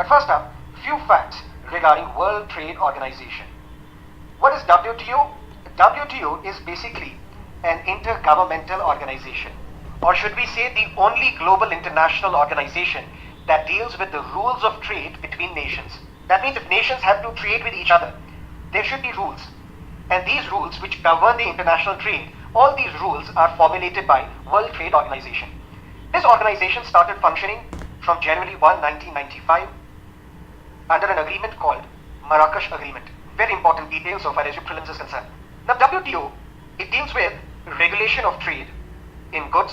But first up, few facts regarding World Trade Organization. What is WTO? WTO is basically an intergovernmental organization, or should we say the only global international organization that deals with the rules of trade between nations. That means if nations have to trade with each other, there should be rules. And these rules which govern the international trade, all these rules are formulated by World Trade Organization. This organization started functioning from January 1, 1995 under an agreement called Marrakesh Agreement. Very important detail so far as your prelims is concerned. Now WTO, it deals with regulation of trade in goods,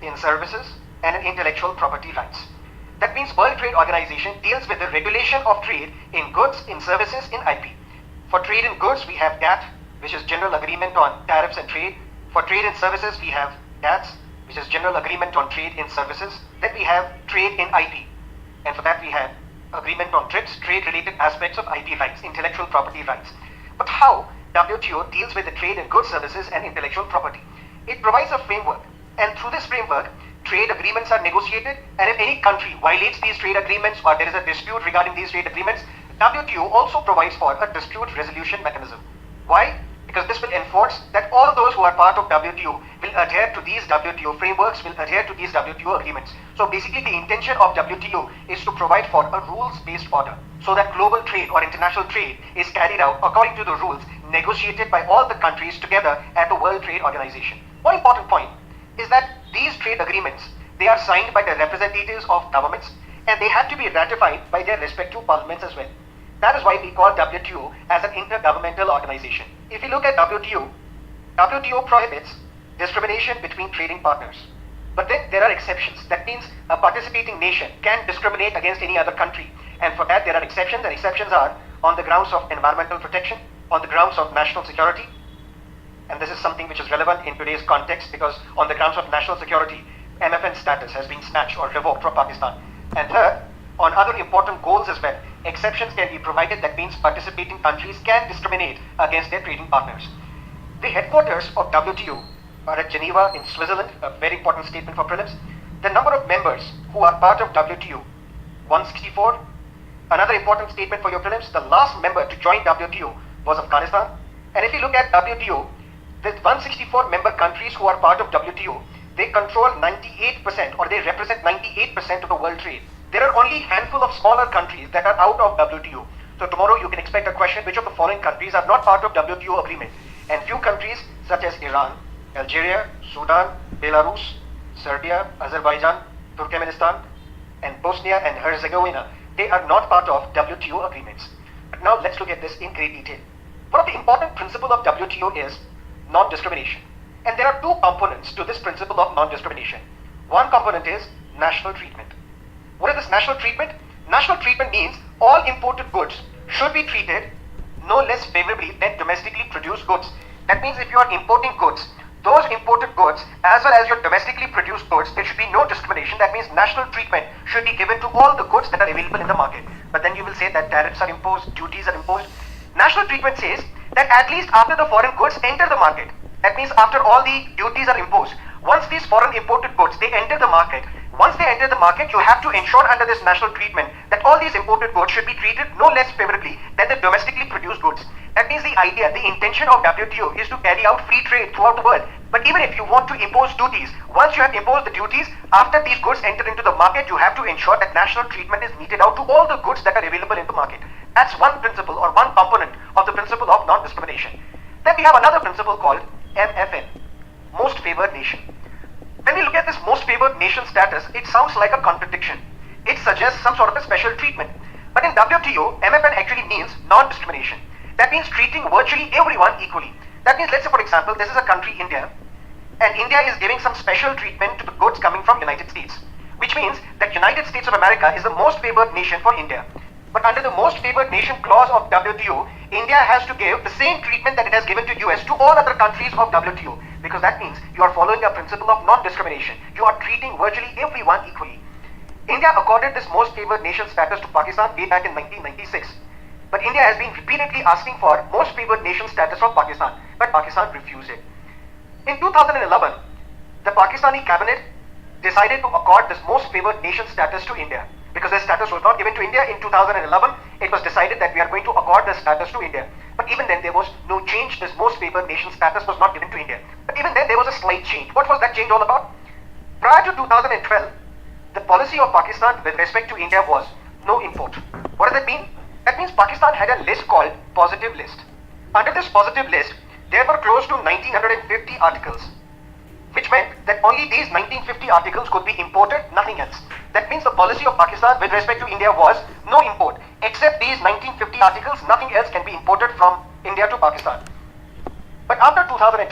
in services, and in intellectual property rights. That means World Trade Organization deals with the regulation of trade in goods, in services, in IP. For trade in goods, we have GATT, which is General Agreement on Tariffs and Trade. For trade in services, we have GATS, which is General Agreement on Trade in Services. Then we have trade in IP. And for that, we have Agreement on TRIPS, trade-related aspects of IP rights, intellectual property rights. But how WTO deals with the trade in goods, services, and intellectual property? It provides a framework. And through this framework, trade agreements are negotiated, and if any country violates these trade agreements or there is a dispute regarding these trade agreements, WTO also provides for a dispute resolution mechanism. Why? Because this will enforce that all those who are part of WTO will adhere to these WTO frameworks, will adhere to these WTO agreements. So basically the intention of WTO is to provide for a rules-based order so that global trade or international trade is carried out according to the rules negotiated by all the countries together at the World Trade Organization. One important point is that these trade agreements, they are signed by the representatives of governments and they have to be ratified by their respective parliaments as well. That is why we call WTO as an intergovernmental organization. If you look at WTO, WTO prohibits discrimination between trading partners. But then there are exceptions. That means a participating nation can discriminate against any other country. And for that there are exceptions, and exceptions are on the grounds of environmental protection, on the grounds of national security. And this is something which is relevant in today's context because on the grounds of national security, MFN status has been snatched or revoked from Pakistan. And third, on other important goals as well, exceptions can be provided. That means participating countries can discriminate against their trading partners. The headquarters of WTO are at Geneva in Switzerland, a very important statement for prelims. The number of members who are part of WTO, 164. Another important statement for your prelims, the last member to join WTO was Afghanistan. And if you look at WTO, the 164 member countries who are part of WTO, they control 98% or they represent 98% of the world trade. There are only a handful of smaller countries that are out of WTO. So tomorrow you can expect a question, which of the following countries are not part of WTO agreement? And few countries such as Iran, Algeria, Sudan, Belarus, Serbia, Azerbaijan, Turkmenistan, and Bosnia and Herzegovina, they are not part of WTO agreements. But now let's look at this in great detail. One of the important principles of WTO is non-discrimination. And there are two components to this principle of non-discrimination. One component is national treatment. What is this national treatment? National treatment means all imported goods should be treated no less favorably than domestically produced goods. That means if you are importing goods, those imported goods as well as your domestically produced goods, there should be no discrimination. That means national treatment should be given to all the goods that are available in the market. But then you will say that tariffs are imposed, duties are imposed. National treatment says that at least after the foreign goods enter the market, that means after all the duties are imposed, once these foreign imported goods, they enter the market, once they enter the market, you have to ensure under this national treatment that all these imported goods should be treated no less favorably than the domestically produced goods. That means the idea, the intention of WTO is to carry out free trade throughout the world. But even if you want to impose duties, once you have imposed the duties, after these goods enter into the market, you have to ensure that national treatment is meted out to all the goods that are available in the market. That's one principle or one component of the principle of non-discrimination. Then we have another principle called MFN, Most Favored Nation. When we look at this most favored nation status, it sounds like a contradiction. It suggests some sort of a special treatment. But in WTO, MFN actually means non-discrimination. That means treating virtually everyone equally. That means, let's say for example, this is a country, India, and India is giving some special treatment to the goods coming from United States, which means that United States of America is the most favored nation for India. But under the most favored nation clause of WTO, India has to give the same treatment that it has given to US to all other countries of WTO, because that means you are following a principle of non-discrimination. You are treating virtually everyone equally. India accorded this most favored nation status to Pakistan way back in 1996. But India has been repeatedly asking for most favored nation status from Pakistan, but Pakistan refused it. In 2011, the Pakistani cabinet decided to accord this most favored nation status to India, because the status was not given to India. In 2011, it was decided that we are going to accord the status to India. But even then, there was no change. This most favored nation status was not given to India. But even then, there was a slight change. What was that change all about? Prior to 2012, the policy of Pakistan with respect to India was no import. What does that mean? That means Pakistan had a list called positive list. Under this positive list, there were close to 1950 articles, which meant that only these 1950 articles could be imported, nothing else. That means the policy of Pakistan with respect to India was no import. Except these 1950 articles, nothing else can be imported from India to Pakistan. But after 2012,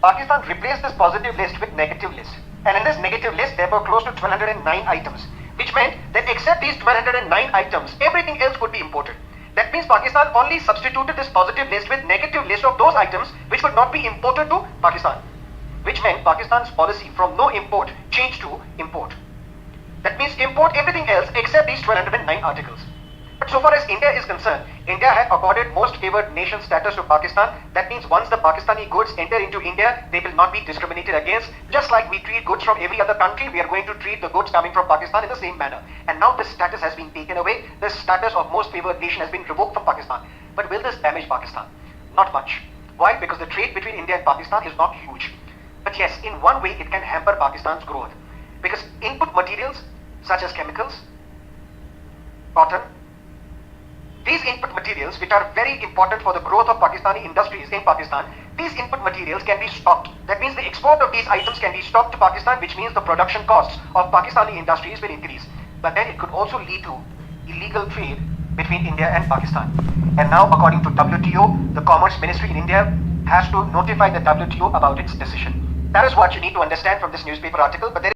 Pakistan replaced this positive list with negative list. And in this negative list, there were close to 1209 items, which meant that except these 1209 items, everything else could be imported. That means Pakistan only substituted this positive list with negative list of those items which could not be imported to Pakistan, which meant Pakistan's policy from no import changed to import. That means import everything else except these 1209 articles. But so far as India is concerned, India had accorded most favored nation status to Pakistan. That means once the Pakistani goods enter into India, they will not be discriminated against. Just like we treat goods from every other country, we are going to treat the goods coming from Pakistan in the same manner. And now this status has been taken away. This status of most favored nation has been revoked from Pakistan. But will this damage Pakistan? Not much. Why? Because the trade between India and Pakistan is not huge. But yes, in one way it can hamper Pakistan's growth. Because input materials such as chemicals, cotton, these input materials, which are very important for the growth of Pakistani industries in Pakistan, these input materials can be stopped. That means the export of these items can be stopped to Pakistan, which means the production costs of Pakistani industries will increase. But then it could also lead to illegal trade between India and Pakistan. And now, according to WTO, the Commerce Ministry in India has to notify the WTO about its decision. That is what you need to understand from this newspaper article. But there